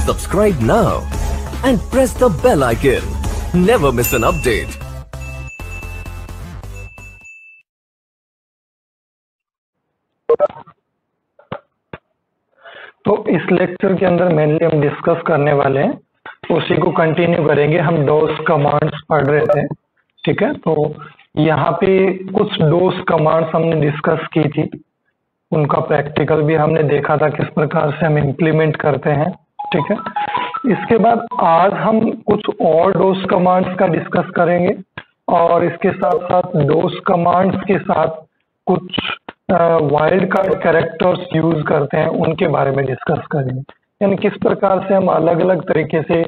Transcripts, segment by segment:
Subscribe now and press the bell icon. Never miss an update. तो इस lecture के अंदर मेनली हम डिस्कस करने वाले हैं, उसी को कंटिन्यू करेंगे। हम डोस कमांड्स पढ़ रहे थे, ठीक है। तो यहाँ पे कुछ डोस कमांड्स हमने डिस्कस की थी, उनका प्रैक्टिकल भी हमने देखा था किस प्रकार से हम इम्प्लीमेंट करते हैं, ठीक है। इसके बाद आज हम कुछ और डोस कमांड्स का डिस्कस करेंगे और इसके साथ साथ डोस कमांड्स के साथ कुछ वाइल्ड कार्ड कैरेक्टर्स यूज करते हैं, उनके बारे में डिस्कस करेंगे। यानी किस प्रकार से हम अलग अलग तरीके से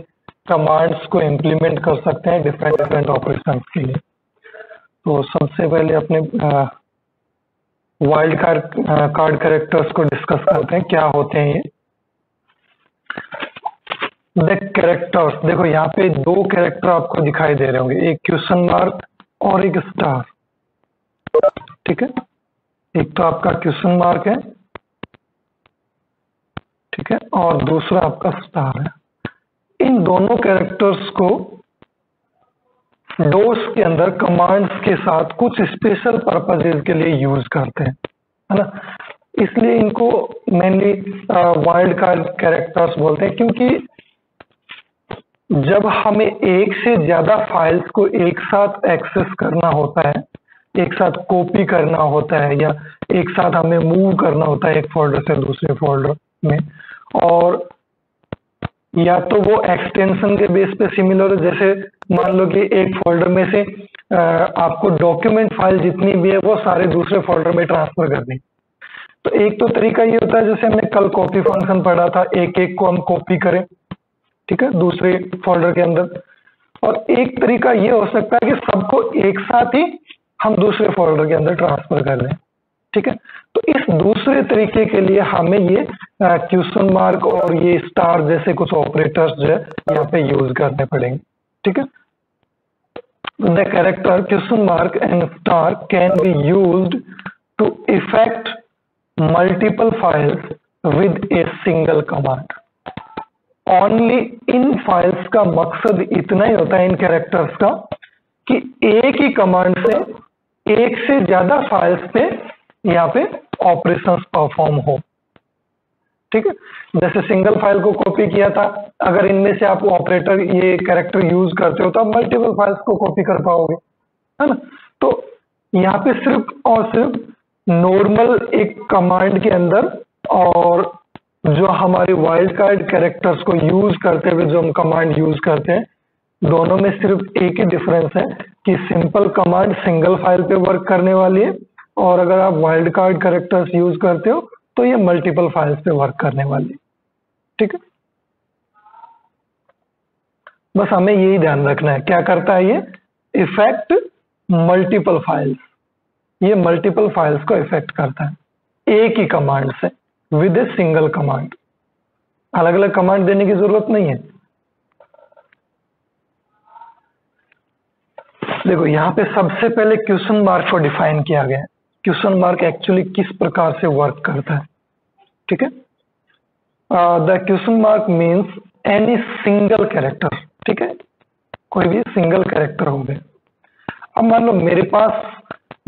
कमांड्स को इम्प्लीमेंट कर सकते हैं डिफरेंट ऑपरेशंस के लिए। तो सबसे पहले अपने वाइल्ड कार्ड कैरेक्टर्स को डिस्कस करते हैं, क्या होते हैं ये। द कैरेक्टर्स, देखो यहाँ पे दो कैरेक्टर आपको दिखाई दे रहे होंगे, एक क्वेश्चन मार्क और एक स्टार, ठीक है। एक तो आपका क्वेश्चन मार्क है, ठीक है, और दूसरा आपका स्टार है। इन दोनों कैरेक्टर्स को डोस के अंदर कमांड्स के साथ कुछ स्पेशल पर्पसेस के लिए यूज करते हैं, है ना। इसलिए इनको मेनली वाइल्ड कार्ड कैरेक्टर्स बोलते हैं, क्योंकि जब हमें एक से ज्यादा फाइल्स को एक साथ एक्सेस करना होता है, एक साथ कॉपी करना होता है, या एक साथ हमें मूव करना होता है एक फोल्डर से दूसरे फोल्डर में, और या तो वो एक्सटेंशन के बेस पे सिमिलर, जैसे मान लो कि एक फोल्डर में से आपको डॉक्यूमेंट फाइल जितनी भी है वो सारे दूसरे फोल्डर में ट्रांसफर करनी। तो एक तो तरीका ये होता है, जैसे हमने कल कॉपी फंक्शन पढ़ा था, एक एक को हम कॉपी करें, ठीक है, दूसरे फोल्डर के अंदर। और एक तरीका ये हो सकता है कि सबको एक साथ ही हम दूसरे फोल्डर के अंदर ट्रांसफर कर दें, ठीक है। तो इस दूसरे तरीके के लिए हमें ये क्वेश्चन मार्क और ये स्टार जैसे कुछ ऑपरेटर्स जो है यहाँ पे यूज करने पड़ेंगे, ठीक है। The character question mark and star can be used to effect multiple files with a single command. Only in files का मकसद इतना ही होता है, इन कैरेक्टर्स का, कि एक ही कमांड से एक से ज्यादा फाइल्स पे यहाँ पे ऑपरेशंस परफॉर्म हो, ठीक है। जैसे सिंगल फाइल को कॉपी किया था, अगर इनमें से आप ऑपरेटर ये कैरेक्टर यूज करते हो तो आप मल्टीपल फाइल्स को कॉपी कर पाओगे, है ना। तो यहाँ पे सिर्फ और सिर्फ नॉर्मल एक कमांड के अंदर और जो हमारे वाइल्ड कार्ड कैरेक्टर्स को यूज करते हुए जो हम कमांड यूज करते हैं, दोनों में सिर्फ एक ही डिफरेंस है कि सिंपल कमांड सिंगल फाइल पे वर्क करने वाली है, और अगर आप वाइल्ड कार्ड कैरेक्टर्स यूज करते हो तो ये मल्टीपल फाइल्स पे वर्क करने वाली है, ठीक है। बस हमें यही ध्यान रखना है, क्या करता है ये, इफेक्ट मल्टीपल फाइल्स, ये मल्टीपल फाइल्स को इफेक्ट करता है एक ही कमांड से, विद ए सिंगल कमांड। अलग अलग कमांड देने की जरूरत नहीं है। देखो यहाँ पे सबसे पहले क्वेश्चन मार्क को डिफाइन किया गया है। क्वेश्चन मार्क एक्चुअली किस प्रकार से वर्क करता है, ठीक है। The question mark means any single character, ठीक है, कोई भी सिंगल कैरेक्टर हो गया। अब मान लो मेरे पास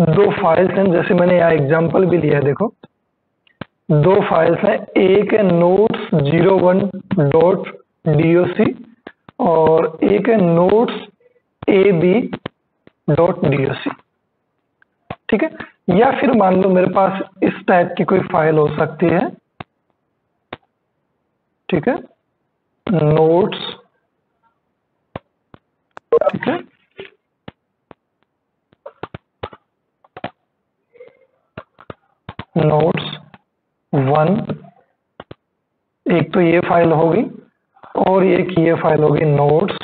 दो फाइल्स हैं, जैसे मैंने यहाँ एग्जांपल भी लिया है, देखो दो फाइल्स हैं, एक है notes 01.doc और एक है notes ab.doc, ठीक है। या फिर मान लो मेरे पास इस टाइप की कोई फाइल हो सकती है, ठीक है, नोट्स, ठीक है, नोट्स 1, एक तो ये फाइल होगी और एक ये फाइल होगी नोट्स,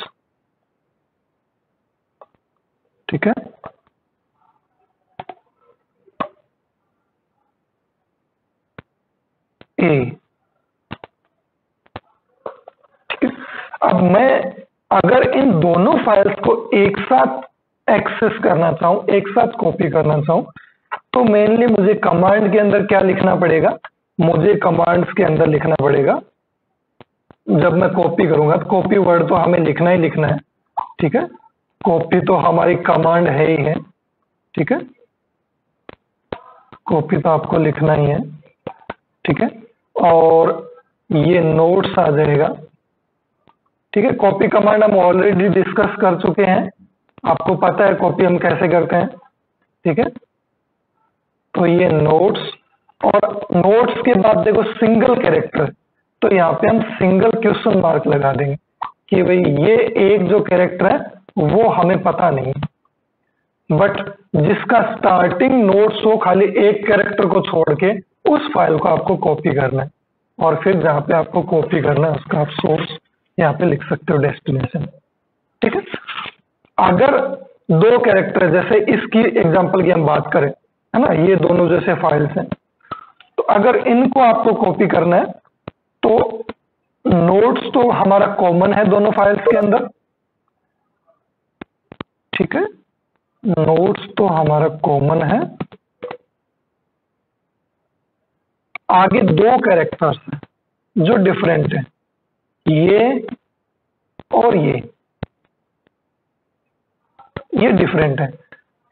ठीक है। ए, ठीक है। अब मैं अगर इन दोनों फाइल्स को एक साथ एक्सेस करना चाहूं, एक साथ कॉपी करना चाहूं, तो मेनली मुझे कमांड के अंदर क्या लिखना पड़ेगा, मुझे कमांड्स के अंदर लिखना पड़ेगा जब मैं कॉपी करूंगा तो कॉपी वर्ड तो हमें लिखना ही लिखना है, ठीक है। कॉपी तो हमारी कमांड है ही है, ठीक है। कॉपी तो आपको लिखना ही है, ठीक है। और ये नोट्स आ जाएगा, ठीक है। कॉपी कमांड हम ऑलरेडी डिस्कस कर चुके हैं, आपको पता है कॉपी हम कैसे करते हैं, ठीक है। तो ये नोट्स, और नोट्स के बाद देखो सिंगल कैरेक्टर, तो यहाँ पे हम सिंगल क्वेश्चन मार्क लगा देंगे कि भाई ये एक जो कैरेक्टर है वो हमें पता नहीं है, बट जिसका स्टार्टिंग नोट्स हो खाली एक कैरेक्टर को छोड़ के उस फाइल को आपको कॉपी करना है, और फिर जहाँ पे आपको कॉपी करना है उसका आप सोर्स यहाँ पे लिख सकते हो, डेस्टिनेशन, ठीक है। अगर दो कैरेक्टर, जैसे इसकी एग्जांपल की हम बात करें, है ना, ये दोनों जैसे फाइल्स हैं, तो अगर इनको आपको कॉपी करना है तो नोट्स तो हमारा कॉमन है दोनों फाइल्स के अंदर, ठीक है। नोट्स तो हमारा कॉमन है, आगे दो कैरेक्टर्स हैं जो डिफरेंट हैं, ये और ये डिफरेंट है,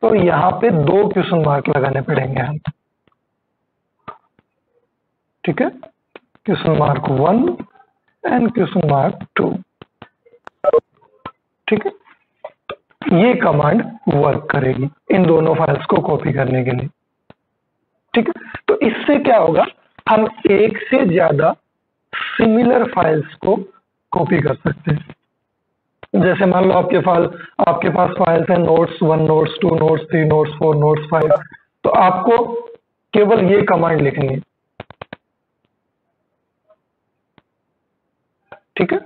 तो यहां पे दो क्वेश्चन मार्क लगाने पड़ेंगे हम, ठीक है। Question mark 1 and question mark 2, ठीक है। ये कमांड वर्क करेगी इन दोनों फाइल्स को कॉपी करने के लिए, ठीक है। तो इससे क्या होगा, हम एक से ज्यादा सिमिलर फाइल्स को कॉपी कर सकते हैं। जैसे मान लो आपके पास फाइल्स है notes 1, notes 2, notes 3, notes 4, notes 5, तो आपको केवल ये कमांड लिखनी है, ठीक है।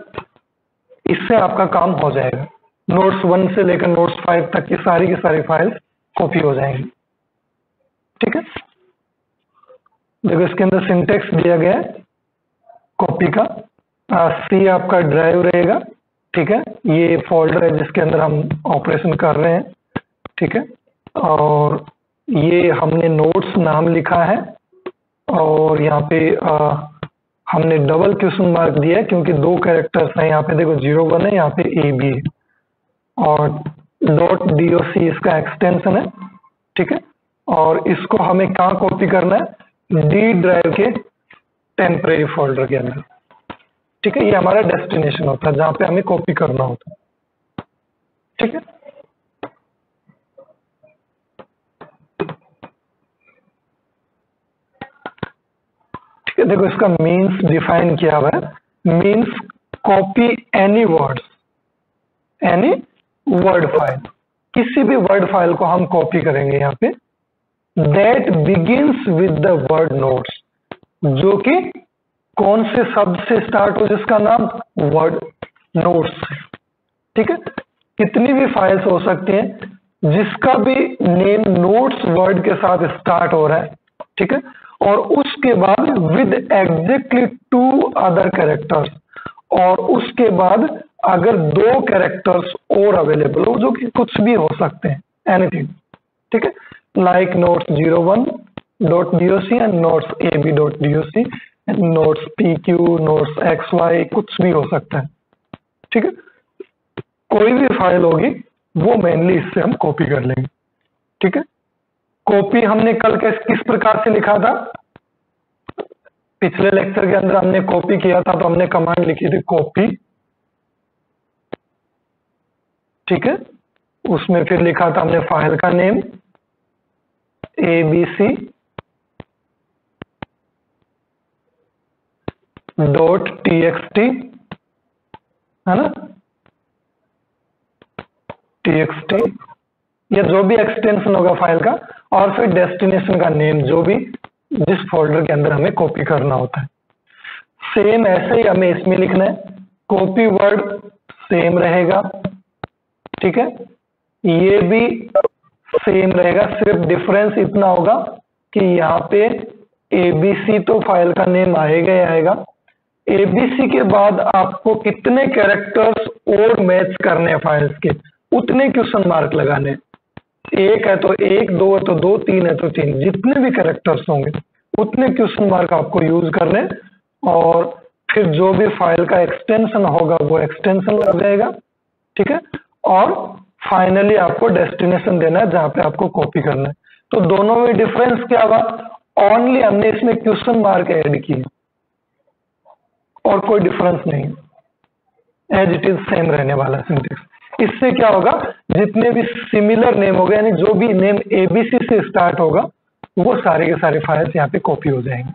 इससे आपका काम हो जाएगा, नोट्स 1 से लेकर नोट्स 5 तक की सारी फाइल्स कॉपी हो जाएंगी, ठीक है। देखो इसके अंदर सिंटेक्स दिया गया है कॉपी का, सी आपका ड्राइव रहेगा, ठीक है। ये फोल्डर है जिसके अंदर हम ऑपरेशन कर रहे हैं, ठीक है। और ये हमने नोट्स नाम लिखा है, और यहाँ पे हमने डबल क्वेश्चन मार्क दिया है क्योंकि दो कैरेक्टर्स हैं, यहाँ पे देखो 0 1 है, यहाँ पे ए बी है, और .doc इसका एक्सटेंशन है, ठीक है। और इसको हमें कहाँ कॉपी करना है, डी ड्राइव के टेम्परेरी फोल्डर के अंदर, ठीक है। ये हमारा डेस्टिनेशन होता है जहाँ पे हमें कॉपी करना होता है, ठीक है। ठीक है, देखो इसका मीन्स डिफाइन किया हुआ है, means copy any words, any word file, किसी भी वर्ड फाइल को हम कॉपी करेंगे यहाँ पे, that begins with the word notes, जो कि कौन से शब्द से स्टार्ट हो, जिसका नाम वर्ड नोट्स है, ठीक है। कितनी भी फाइल्स हो सकती हैं जिसका भी नेम नोट्स वर्ड के साथ स्टार्ट हो रहा है, ठीक है। और उसके बाद विद एग्जैक्टली 2 अदर कैरेक्टर्स, और उसके बाद अगर 2 कैरेक्टर्स और अवेलेबल हो जो कि कुछ भी हो सकते हैं, एनीथिंग, ठीक है, like notes 01.doc and notes ab.doc and notes pq, notes xy, कुछ भी हो सकता है, ठीक है। कोई भी फाइल होगी वो मेनली इससे हम कॉपी कर लेंगे, ठीक है। कॉपी हमने कल किस प्रकार से लिखा था, पिछले लेक्चर के अंदर हमने कॉपी किया था तो हमने कमांड लिखी थी कॉपी, ठीक है। उसमें फिर लिखा था हमने फाइल का नेम abc .txt, है ना, txt या जो भी एक्सटेंशन होगा फाइल का, और फिर डेस्टिनेशन का नेम जो भी जिस फोल्डर के अंदर हमें कॉपी करना होता है। सेम ऐसे ही हमें इसमें लिखना है, कॉपी वर्ड सेम रहेगा, ठीक है, ये भी सेम रहेगा, सिर्फ डिफरेंस इतना होगा कि यहाँ पे abc तो फाइल का नेम आएगा ही आएगा, abc के बाद आपको कितने कैरेक्टर्स और मैच करने हैं फाइल्स के, उतने क्वेश्चन मार्क लगाने, 1 है तो 1, 2 है तो 2, 3 है तो 3, जितने भी कैरेक्टर्स होंगे उतने क्वेश्चन मार्क आपको यूज करने, और फिर जो भी फाइल का एक्सटेंशन होगा वो एक्सटेंशन लग जाएगा, ठीक है, और फाइनली आपको डेस्टिनेशन देना है जहां पे आपको कॉपी करना है। तो दोनों में डिफरेंस क्या हुआ, ओनली हमने इसमें क्वेश्चन मार्क ऐड किए और कोई डिफरेंस नहीं, एज इट इज सेम रहने वाला सिंटेक्स। इससे क्या होगा, जितने भी सिमिलर नेम हो गए, यानी जो भी नेम एबीसी से स्टार्ट होगा वो सारे के सारे फाइल्स यहाँ पे कॉपी हो जाएंगे।